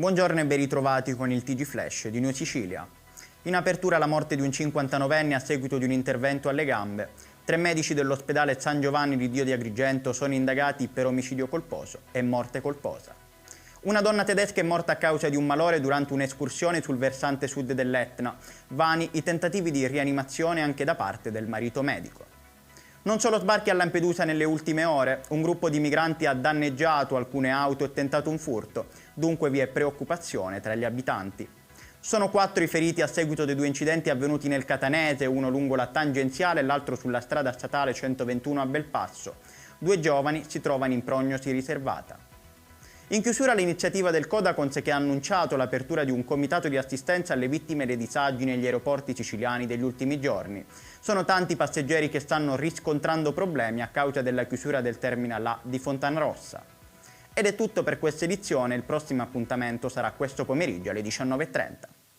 Buongiorno e ben ritrovati con il TG Flash di New Sicilia. In apertura la morte di un 59enne a seguito di un intervento alle gambe. 3 medici dell'ospedale San Giovanni di Dio di Agrigento sono indagati per omicidio colposo e morte colposa. Una donna tedesca è morta a causa di un malore durante un'escursione sul versante sud dell'Etna. Vani i tentativi di rianimazione anche da parte del marito medico. Non solo sbarchi a Lampedusa nelle ultime ore, un gruppo di migranti ha danneggiato alcune auto e tentato un furto, dunque vi è preoccupazione tra gli abitanti. Sono 4 i feriti a seguito dei 2 incidenti avvenuti nel Catanese, uno lungo la tangenziale e l'altro sulla strada statale 121 a Belpasso. 2 giovani si trovano in prognosi riservata. In chiusura l'iniziativa del Codacons che ha annunciato l'apertura di un comitato di assistenza alle vittime dei disagi negli aeroporti siciliani degli ultimi giorni. Sono tanti i passeggeri che stanno riscontrando problemi a causa della chiusura del Terminal A di Fontanarossa. Ed è tutto per questa edizione, il prossimo appuntamento sarà questo pomeriggio alle 19:30.